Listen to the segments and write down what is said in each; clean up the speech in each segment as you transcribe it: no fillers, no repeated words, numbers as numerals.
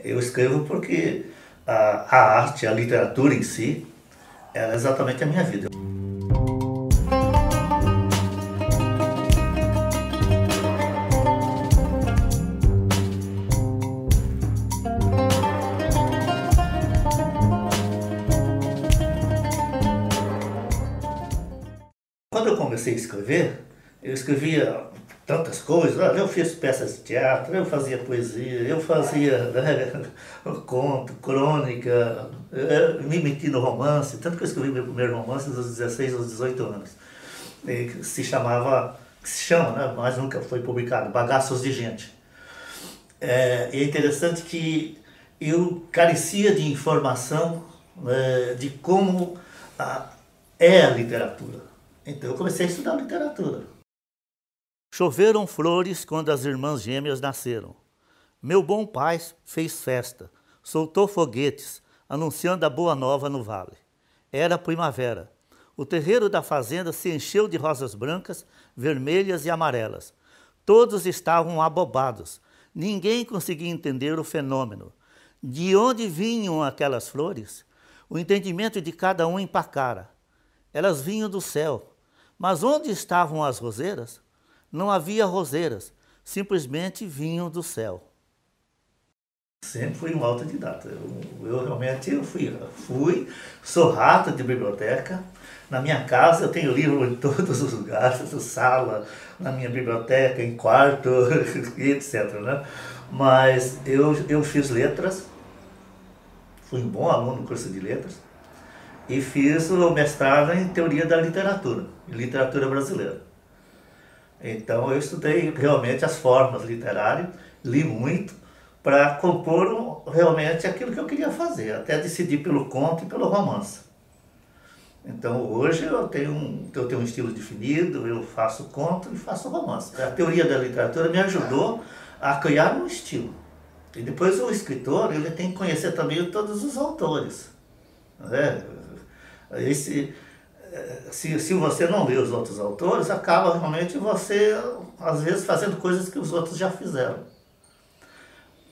Eu escrevo porque a arte, a literatura em si, ela é exatamente a minha vida. Quando eu comecei a escrever, eu escrevia tantas coisas. Olha, eu fiz peças de teatro, eu fazia poesia, eu fazia, né, conto, crônica, me meti no romance, tanto que eu escrevi meu primeiro romance dos 16 aos 18 anos. Que se chama, né, mas nunca foi publicado, Bagaços de Gente. E é interessante que eu carecia de informação, de como é a literatura. Então eu comecei a estudar literatura. Choveram flores quando as irmãs gêmeas nasceram. Meu bom pai fez festa, soltou foguetes, anunciando a boa nova no vale. Era primavera. O terreiro da fazenda se encheu de rosas brancas, vermelhas e amarelas. Todos estavam abobados. Ninguém conseguia entender o fenômeno. De onde vinham aquelas flores? O entendimento de cada um empacara. Elas vinham do céu. Mas onde estavam as roseiras? Não havia roseiras, simplesmente vinham do céu. Sempre fui um autodidata. Eu realmente sou rato de biblioteca. Na minha casa eu tenho livro em todos os lugares, na sala, na minha biblioteca, em quarto, etc. Né? Mas eu fiz letras, fui um bom aluno no curso de letras e fiz o mestrado em teoria da literatura, literatura brasileira. Então eu estudei realmente as formas literárias, li muito, para compor realmente aquilo que eu queria fazer, até decidir pelo conto e pelo romance. Então hoje eu tenho um estilo definido, eu faço conto e faço romance. A teoria da literatura me ajudou a criar um estilo. E depois o escritor ele tem que conhecer também todos os autores. Né? Se você não lê os outros autores, acaba realmente você, às vezes, fazendo coisas que os outros já fizeram.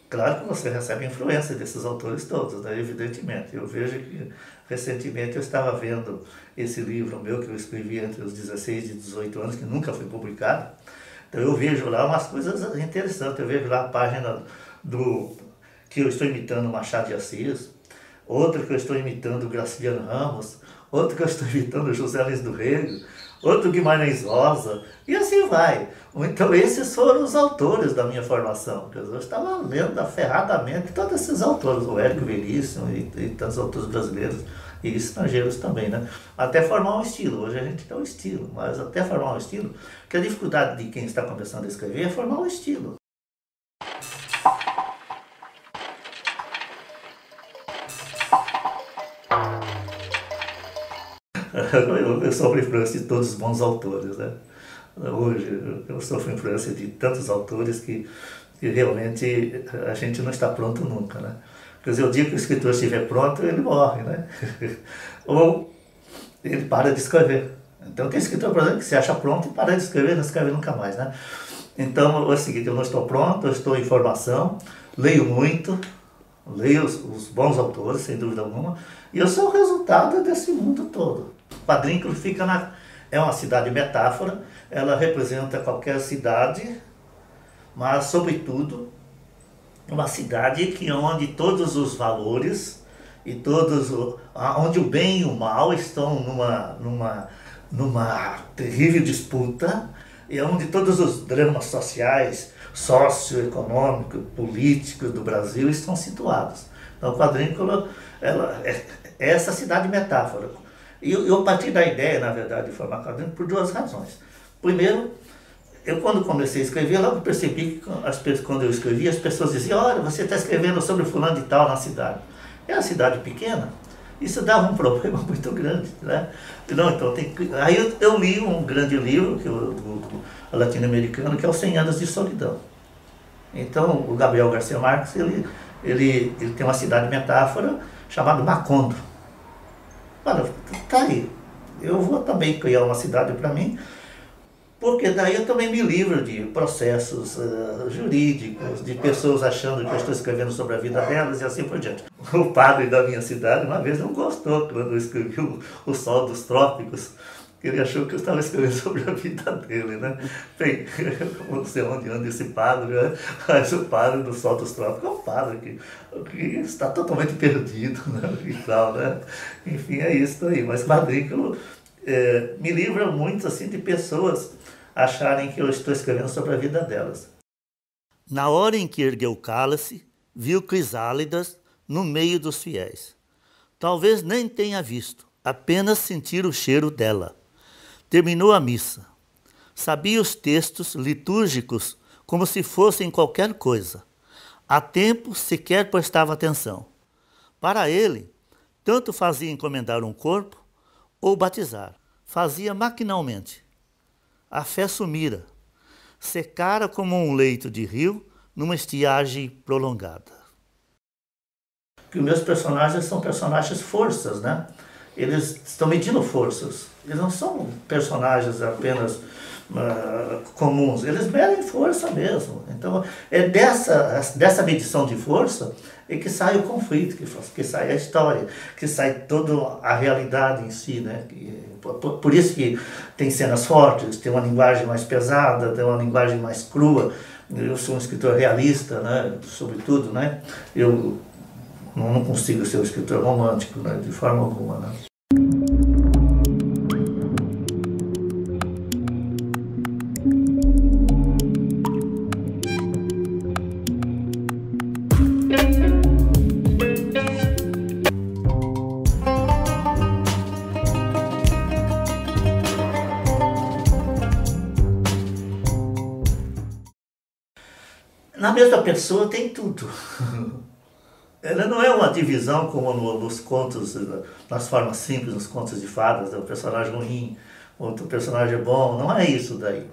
Claro que você recebe influência desses autores todos, né? Evidentemente. Eu vejo que, recentemente, eu estava vendo esse livro meu que eu escrevi entre os 16 e 18 anos, que nunca foi publicado. Então eu vejo lá umas coisas interessantes. Eu vejo lá a página que eu estou imitando Machado de Assis, outra que eu estou imitando Graciliano Ramos, outro que eu estou imitando José Luiz do Rego, outro Guimarães Rosa, e assim vai. Então esses foram os autores da minha formação. Eu estava lendo aferradamente todos esses autores, o Érico Veríssimo e tantos outros brasileiros e estrangeiros também, né? Até formar um estilo. Hoje a gente tem um estilo, mas até formar um estilo, que a dificuldade de quem está começando a escrever é formar um estilo. Eu sofro influência de todos os bons autores, né? Hoje eu sofro influência de tantos autores que realmente a gente não está pronto nunca, né? Quer dizer, o dia que o escritor estiver pronto, ele morre, né? Ou ele para de escrever. Então tem escritor, por exemplo, que se acha pronto e para de escrever, não escreve nunca mais, né? Então é o seguinte, eu não estou pronto, eu estou em formação, leio muito, leio os bons autores, sem dúvida alguma, e eu sou o resultado desse mundo todo. Quadrínculo é uma cidade metáfora, ela representa qualquer cidade, mas, sobretudo, uma cidade onde todos os valores e onde o bem e o mal estão numa terrível disputa, e onde todos os dramas sociais, socioeconômicos, políticos do Brasil estão situados. Então, o Quadrínculo é essa cidade metáfora. E eu parti da ideia, na verdade, de formar Quadrínculo por duas razões. Primeiro, eu quando comecei a escrever, logo percebi que quando eu escrevia, as pessoas diziam, olha, você está escrevendo sobre fulano de tal na cidade. É uma cidade pequena, isso dava um problema muito grande, né? Não, então aí eu li um grande livro, latino-americano, que é Os 100 Anos de Solidão. Então, o Gabriel Garcia Marques, ele tem uma cidade metáfora chamada Macondo. Olha, tá aí. Eu vou também criar uma cidade para mim, Porque daí eu também me livro de processos jurídicos, de pessoas achando que eu estou escrevendo sobre a vida delas e assim por diante. O padre da minha cidade uma vez não gostou quando eu escrevi o Sol dos Trópicos. Ele achou que eu estava escrevendo sobre a vida dele, né? Bem, eu não sei onde anda esse padre, né? Mas o padre do Sol dos Trópicos é um padre que está totalmente perdido, né? E tal, né? Enfim, é isso aí. Mas quadrículo me livra muito assim de pessoas acharem que eu estou escrevendo sobre a vida delas. Na hora em que ergueu o cálice, viu Crisálidas no meio dos fiéis. Talvez nem tenha visto, apenas sentir o cheiro dela. Terminou a missa. Sabia os textos litúrgicos como se fossem qualquer coisa. Há tempo sequer prestava atenção. Para ele, tanto fazia encomendar um corpo ou batizar. Fazia maquinalmente. A fé sumira. Secara como um leito de rio numa estiagem prolongada. Que os meus personagens são personagens forças, né? Eles estão medindo forças. Eles não são personagens apenas comuns, eles medem força mesmo. Então, é dessa medição de força é que sai o conflito, que sai a história, que sai toda a realidade em si, né? Por isso que tem cenas fortes, tem uma linguagem mais pesada, tem uma linguagem mais crua. Eu sou um escritor realista, né? Sobretudo, né? Eu não consigo ser um escritor romântico, né? De forma alguma, né? Na mesma pessoa tem tudo. Ela não é uma divisão como nos contos, nas formas simples, nos contos de fadas, o personagem ruim, outro personagem bom, não é isso daí.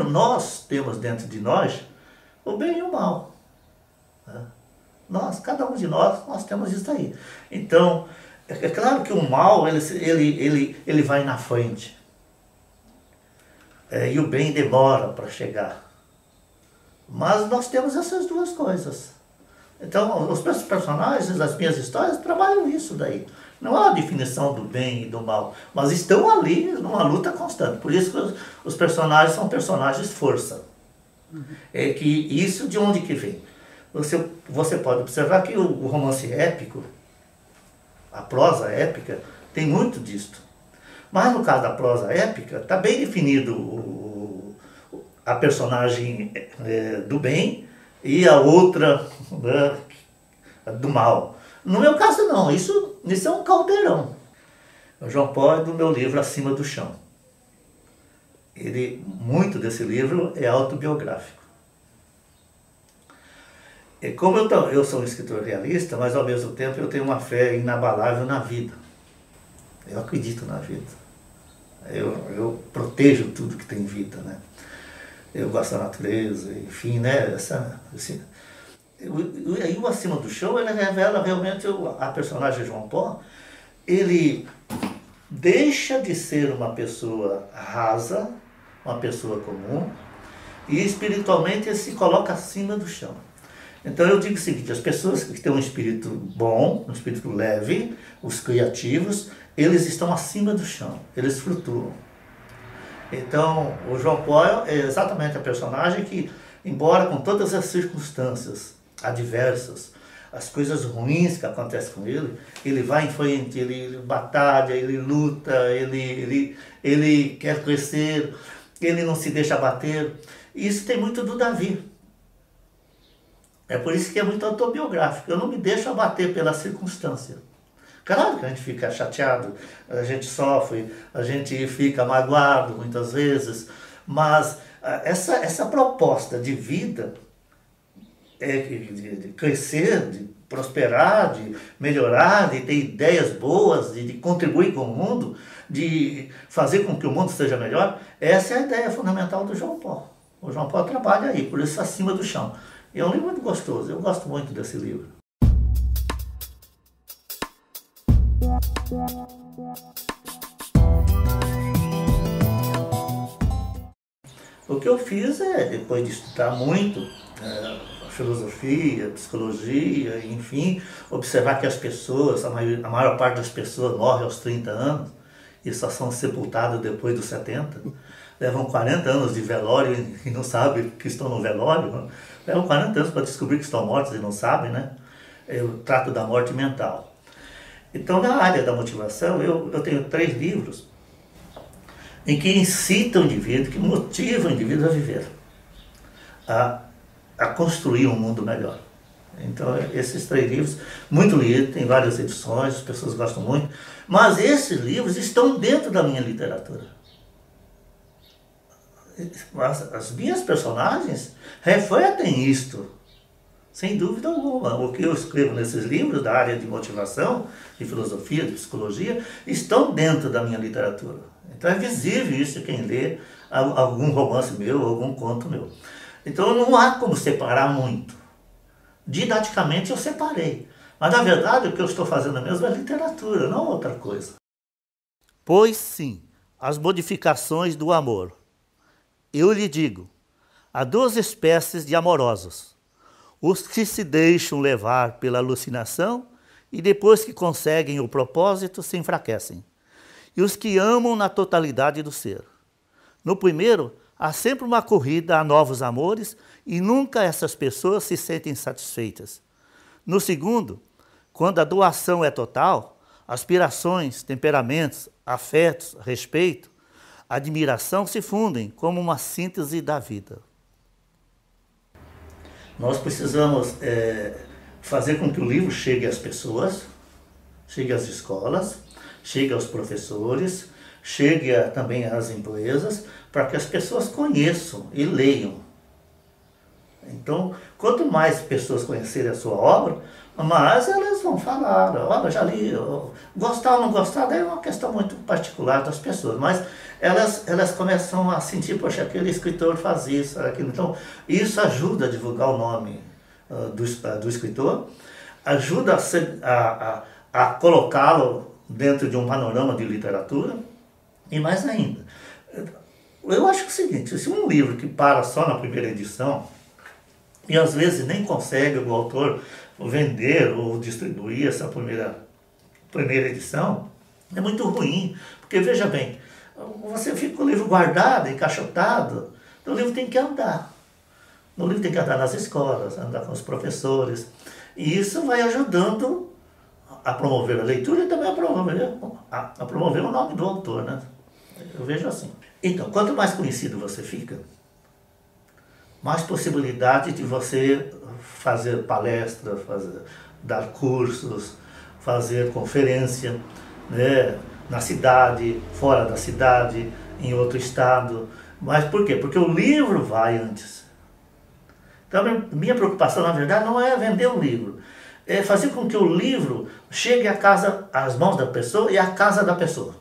Nós temos dentro de nós o bem e o mal. Cada um de nós temos isso aí. Então, é claro que o mal, ele vai na frente. E o bem demora para chegar. Mas nós temos essas duas coisas. Então, os meus personagens, as minhas histórias, trabalham isso daí. Não há a definição do bem e do mal, mas estão ali numa luta constante. Por isso que os personagens são personagens força. É que isso de onde que vem? Você pode observar que o romance épico, a prosa épica, tem muito disto. Mas no caso da prosa épica, está bem definido a personagem do bem e a outra do mal. No meu caso não, isso é um caldeirão. O João Pó é do meu livro Acima do Chão. Muito desse livro é autobiográfico. E como eu sou um escritor realista, mas ao mesmo tempo eu tenho uma fé inabalável na vida. Eu acredito na vida. Eu protejo tudo que tem vida, né? Eu gosto da natureza, enfim, né? E o Acima do Chão, ele revela realmente a personagem João Pó. Ele deixa de ser uma pessoa rasa, uma pessoa comum, e espiritualmente ele se coloca acima do chão. Então eu digo o seguinte, as pessoas que têm um espírito bom, um espírito leve, os criativos, eles estão acima do chão, eles flutuam. Então, o João Pó é exatamente a personagem que, embora com todas as circunstâncias adversas, as coisas ruins que acontecem com ele vai em frente, ele batalha, ele luta, ele quer crescer, ele não se deixa abater. E isso tem muito do Davi. É por isso que é muito autobiográfico. Eu não me deixo abater pela circunstância. Claro que a gente fica chateado, a gente sofre, a gente fica magoado muitas vezes, mas essa proposta de vida, de crescer, de prosperar, de melhorar, de ter ideias boas, de contribuir com o mundo, de fazer com que o mundo seja melhor, essa é a ideia fundamental do João Pó. O João Pó trabalha aí, por isso Acima do Chão. E é um livro muito gostoso, eu gosto muito desse livro. O que eu fiz é, depois de estudar muito, filosofia, psicologia, enfim, observar que as pessoas, a maior parte das pessoas morre aos 30 anos e só são sepultadas depois dos 70. Levam 40 anos de velório e não sabem que estão no velório. Né? Levam 40 anos para descobrir que estão mortos e não sabem, né? Eu trato da morte mental. Então, na área da motivação, eu tenho 3 livros em que incitam o indivíduo, que motivam o indivíduo a viver, a construir um mundo melhor. Então, esses 3 livros, muito lidos, tem várias edições, as pessoas gostam muito, mas esses livros estão dentro da minha literatura. As minhas personagens refletem isto, sem dúvida alguma. O que eu escrevo nesses livros da área de motivação, de filosofia, de psicologia, estão dentro da minha literatura. Então é visível isso quem lê algum romance meu, algum conto meu. Então não há como separar muito. Didaticamente eu separei. Mas na verdade o que eu estou fazendo mesmo é literatura, não outra coisa. Pois sim, as modificações do amor. Eu lhe digo, há 2 espécies de amorosos. Os que se deixam levar pela alucinação e depois que conseguem o propósito se enfraquecem. E os que amam na totalidade do ser. No primeiro, há sempre uma corrida a novos amores e nunca essas pessoas se sentem satisfeitas. No segundo, quando a doação é total, aspirações, temperamentos, afetos, respeito, admiração se fundem como uma síntese da vida. Nós precisamos fazer com que o livro chegue às pessoas, chegue às escolas, chegue aos professores, chegue também às empresas, para que as pessoas conheçam e leiam. Então, quanto mais pessoas conhecerem a sua obra, mais elas vão falar, olha, já li, gostar ou não gostar, daí é uma questão muito particular das pessoas, mas elas começam a sentir, poxa, aquele escritor faz isso, aquilo. Então, isso ajuda a divulgar o nome do escritor, ajuda a colocá-lo dentro de um panorama de literatura, e mais ainda, eu acho que é o seguinte, se um livro que para só na primeira edição, e às vezes nem consegue o autor vender ou distribuir essa primeira edição, é muito ruim, porque veja bem, você fica com o livro guardado, encaixotado, então o livro tem que andar. O livro tem que andar nas escolas, andar com os professores, e isso vai ajudando a promover a leitura e também a promover o nome do autor, né? Eu vejo assim. Então, quanto mais conhecido você fica, mais possibilidade de você fazer palestras, dar cursos, fazer conferência, né, na cidade, fora da cidade, em outro estado. Mas por quê? Porque o livro vai antes. Então, minha preocupação, na verdade, não é vender um livro. É fazer com que o livro chegue às mãos da pessoa e à casa da pessoa.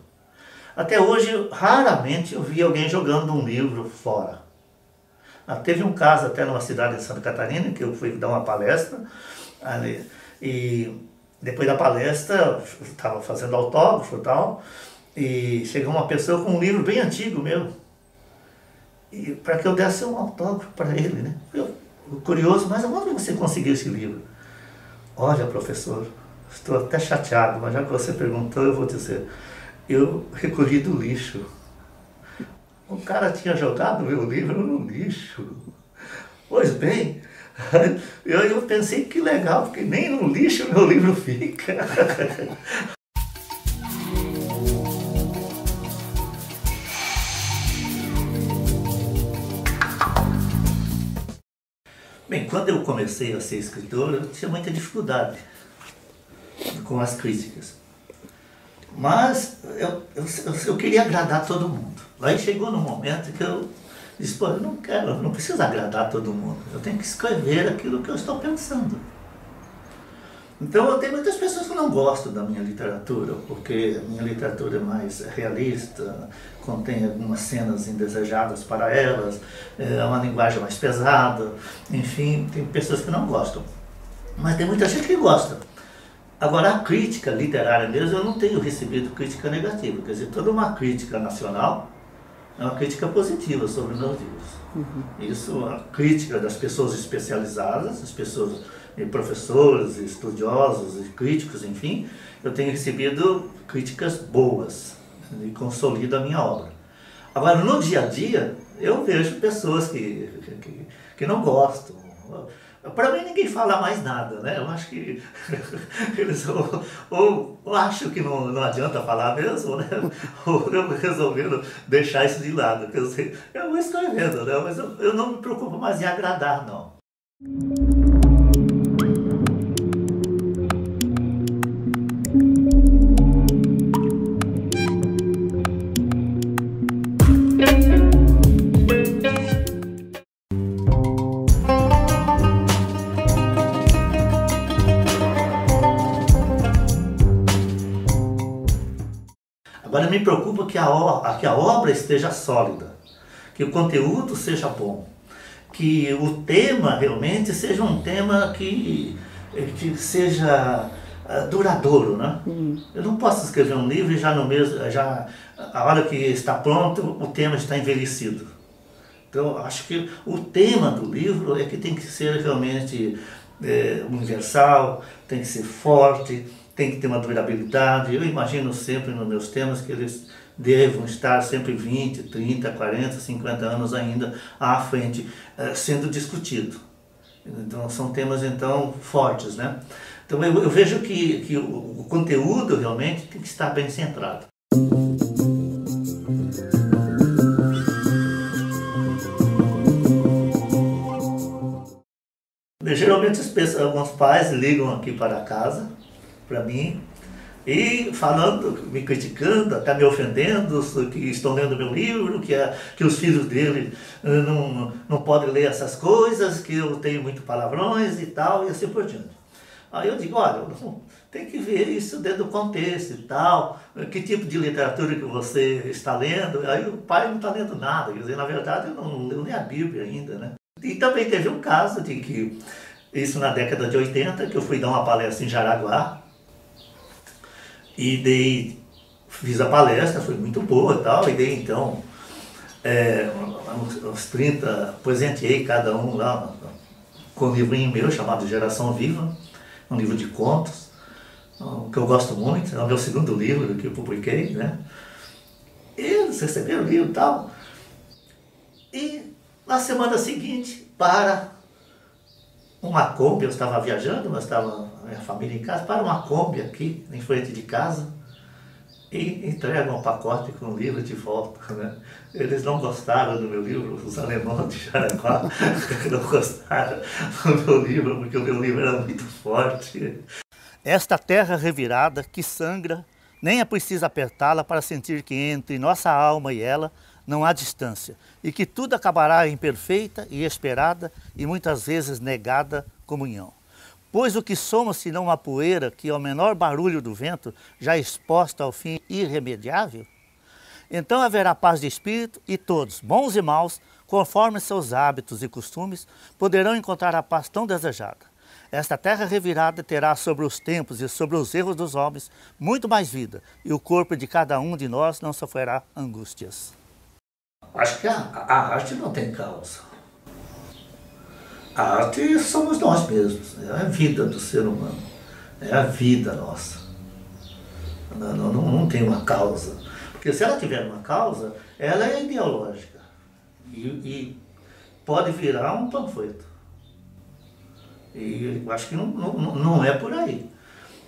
Até hoje, raramente eu vi alguém jogando um livro fora. Teve um caso até numa cidade de Santa Catarina, que eu fui dar uma palestra, ali, e depois da palestra, estava fazendo autógrafo e tal, e chegou uma pessoa com um livro bem antigo meu, e para que eu desse um autógrafo para ele, né? Eu, curioso, mas onde você conseguiu esse livro? Olha, professor, estou até chateado, mas já que você perguntou, eu vou dizer, eu recolhi do lixo. O cara tinha jogado meu livro no lixo. Pois bem, eu pensei que legal, porque nem no lixo meu livro fica. Bem, quando eu comecei a ser escritor, eu tinha muita dificuldade com as críticas. Mas eu queria agradar todo mundo. Aí chegou num momento que eu disse, pô, eu não preciso agradar todo mundo. Eu tenho que escrever aquilo que eu estou pensando. Então tem muitas pessoas que não gostam da minha literatura, porque a minha literatura é mais realista, contém algumas cenas indesejadas para elas, é uma linguagem mais pesada, enfim, tem pessoas que não gostam. Mas tem muita gente que gosta. Agora, a crítica literária mesmo, eu não tenho recebido crítica negativa. Quer dizer, toda uma crítica nacional é uma crítica positiva sobre meus livros. Isso, a crítica das pessoas especializadas, as pessoas, professores, estudiosos, críticos, enfim, eu tenho recebido críticas boas e consolida a minha obra. Agora, no dia a dia, eu vejo pessoas que não gostam. Para mim, ninguém fala mais nada, né? Eu acho que eles ou acham que não adianta falar mesmo, né? Ou resolveram deixar isso de lado. Quer dizer, eu vou escrevendo, né? Mas eu não me preocupo mais em agradar, não. Agora me preocupa que a obra esteja sólida, que o conteúdo seja bom, que o tema realmente seja um tema que seja duradouro, né? Eu não posso escrever um livro e já no mesmo, a hora que está pronto, o tema está envelhecido. Então, acho que o tema do livro é que tem que ser realmente universal, tem que ser forte, tem que ter uma durabilidade. Eu imagino sempre nos meus temas que eles devam estar sempre 20, 30, 40, 50 anos ainda à frente, sendo discutido. Então, são temas, então, fortes, né? Então, eu vejo que o conteúdo realmente tem que estar bem centrado. Geralmente alguns pais ligam aqui para casa, para mim, e falando, me criticando, até me ofendendo, que estão lendo meu livro, que os filhos dele não podem ler essas coisas, que eu tenho muito palavrões e tal, e assim por diante. Aí eu digo, olha, tem que ver isso dentro do contexto e tal, que tipo de literatura que você está lendo. Aí o pai não está lendo nada, quer dizer, na verdade eu não leio nem a Bíblia ainda, né? E também teve um caso de que, isso na década de 80, que eu fui dar uma palestra em Jaraguá, e fiz a palestra, foi muito boa e tal, e dei então uns 30, presenteei cada um lá com um livrinho meu chamado Geração Viva, um livro de contos, que eu gosto muito, é o meu segundo livro que eu publiquei, né? E eles receberam o livro e tal. E na semana seguinte, para uma Kombi, eu estava viajando, mas estava a minha família em casa, para uma Kombi aqui, em frente de casa, e entregam um pacote com o livro de volta, né? Eles não gostaram do meu livro, os alemães de Jaraguá não gostaram do meu livro, porque o meu livro era muito forte. Esta terra revirada que sangra, nem é preciso apertá-la para sentir que entre nossa alma e ela não há distância, e que tudo acabará em perfeita e esperada e muitas vezes negada comunhão. Pois o que somos senão uma poeira que ao menor barulho do vento já exposta ao fim irremediável? Então haverá paz de espírito e todos, bons e maus, conforme seus hábitos e costumes, poderão encontrar a paz tão desejada. Esta terra revirada terá sobre os tempos e sobre os erros dos homens muito mais vida, e o corpo de cada um de nós não sofrerá angústias. Acho que a arte não tem causa. A arte somos nós mesmos, é a vida do ser humano, é a vida nossa. Não tem uma causa. Porque se ela tiver uma causa, ela é ideológica e pode virar um panfleto. E eu acho que não é por aí.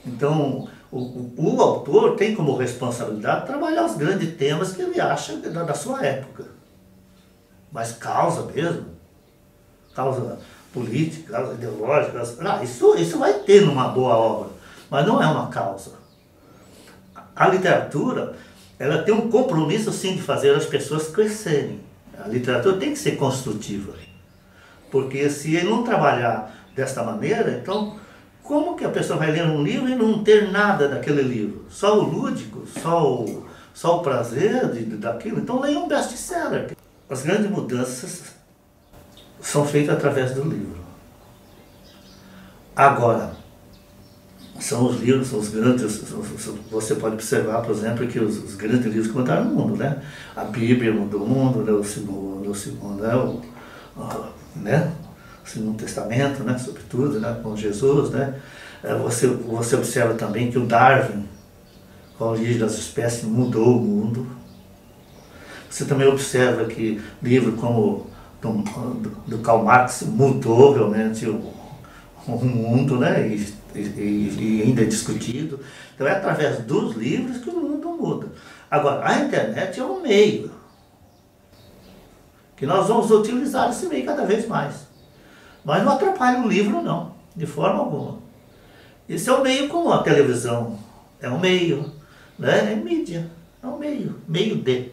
Então, o autor tem como responsabilidade trabalhar os grandes temas que ele acha da sua época. Mas causa mesmo, causa política, causa ideológica, isso vai ter numa boa obra, mas não é uma causa. A literatura, ela tem um compromisso sim de fazer as pessoas crescerem. A literatura tem que ser construtiva, porque se ele não trabalhar desta maneira, então como que a pessoa vai ler um livro e não ter nada daquele livro? Só o lúdico, só o prazer daquilo? Então leia um best-seller. As grandes mudanças são feitas através do livro. Agora, são os livros, os grandes, você pode observar, por exemplo, que os grandes livros que mudaram o mundo, né? A Bíblia mudou o mundo, né? Né? O Segundo Testamento, né? Sobretudo, né? Com Jesus, né? Você observa também que o Darwin, com a origem das espécies, mudou o mundo. Você também observa que livros como do Karl Marx mudou realmente o mundo, né? E ainda é discutido. Então é através dos livros que o mundo muda. Agora, a internet é um meio que nós vamos utilizar esse meio cada vez mais. Mas não atrapalha o livro, não, de forma alguma. Esse é um meio como a televisão, é um meio, né? É mídia, é um meio de.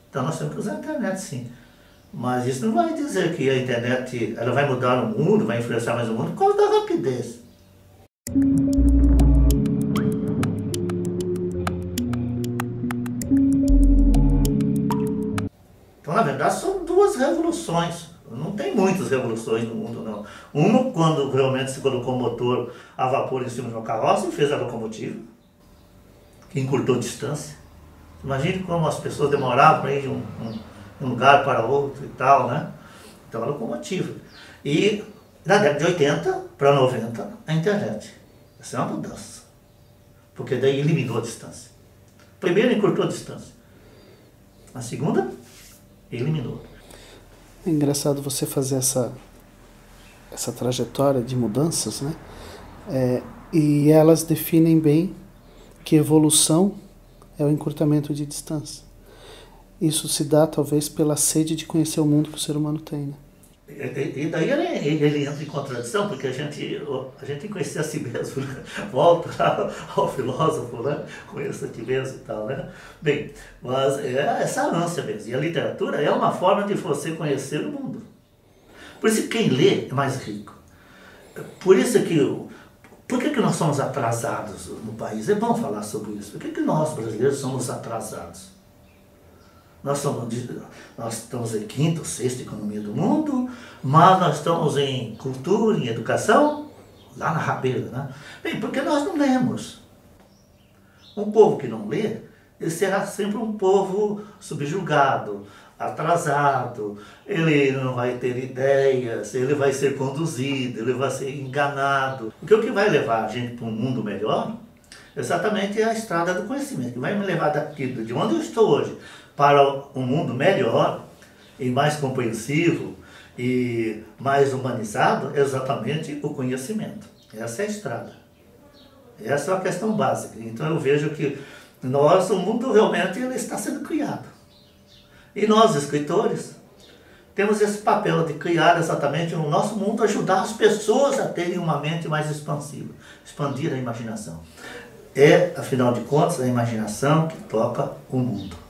Então nós temos que usar a internet, sim. Mas isso não vai dizer que a internet ela vai mudar o mundo, vai influenciar mais o mundo, por causa da rapidez. Então, na verdade, são duas revoluções. Não tem muitas revoluções no mundo, não. Uma, quando realmente se colocou o motor a vapor em cima de uma carroça e fez a locomotiva, que encurtou distância. Imagine como as pessoas demoravam para ir de um lugar para outro e tal, né? Então, a locomotiva. E na década de 80 para 90, a internet. Essa é uma mudança. Porque daí eliminou a distância. Primeiro, encurtou a distância. A segunda, eliminou. É engraçado você fazer essa trajetória de mudanças, né? E elas definem bem que evolução é o encurtamento de distância. Isso se dá, talvez, pela sede de conhecer o mundo que o ser humano tem, né? E daí ele entra em contradição, porque a gente tem que conhecer a si mesmo, né? Volta ao filósofo, né? Conheça a ti mesmo e tal, né? Bem, mas é essa ânsia mesmo. E a literatura é uma forma de você conhecer o mundo. Por isso que quem lê é mais rico. Por isso que por que nós somos atrasados no país? É bom falar sobre isso. Por que nós, brasileiros, somos atrasados? Nós estamos em quinta ou sexta economia do mundo, mas nós estamos em cultura, em educação, lá na rabeira, né? Bem, porque nós não lemos. Um povo que não lê, ele será sempre um povo subjugado, atrasado, ele não vai ter ideias, ele vai ser conduzido, ele vai ser enganado. Porque o que vai levar a gente para um mundo melhor, exatamente é a estrada do conhecimento, que vai me levar daqui, de onde eu estou hoje, para um mundo melhor e mais compreensivo e mais humanizado, exatamente o conhecimento. Essa é a estrada. Essa é a questão básica. Então eu vejo que o mundo realmente ele está sendo criado. E nós, escritores, temos esse papel de criar exatamente no nosso mundo, ajudar as pessoas a terem uma mente mais expansiva, expandir a imaginação. É, afinal de contas, a imaginação que toca o mundo.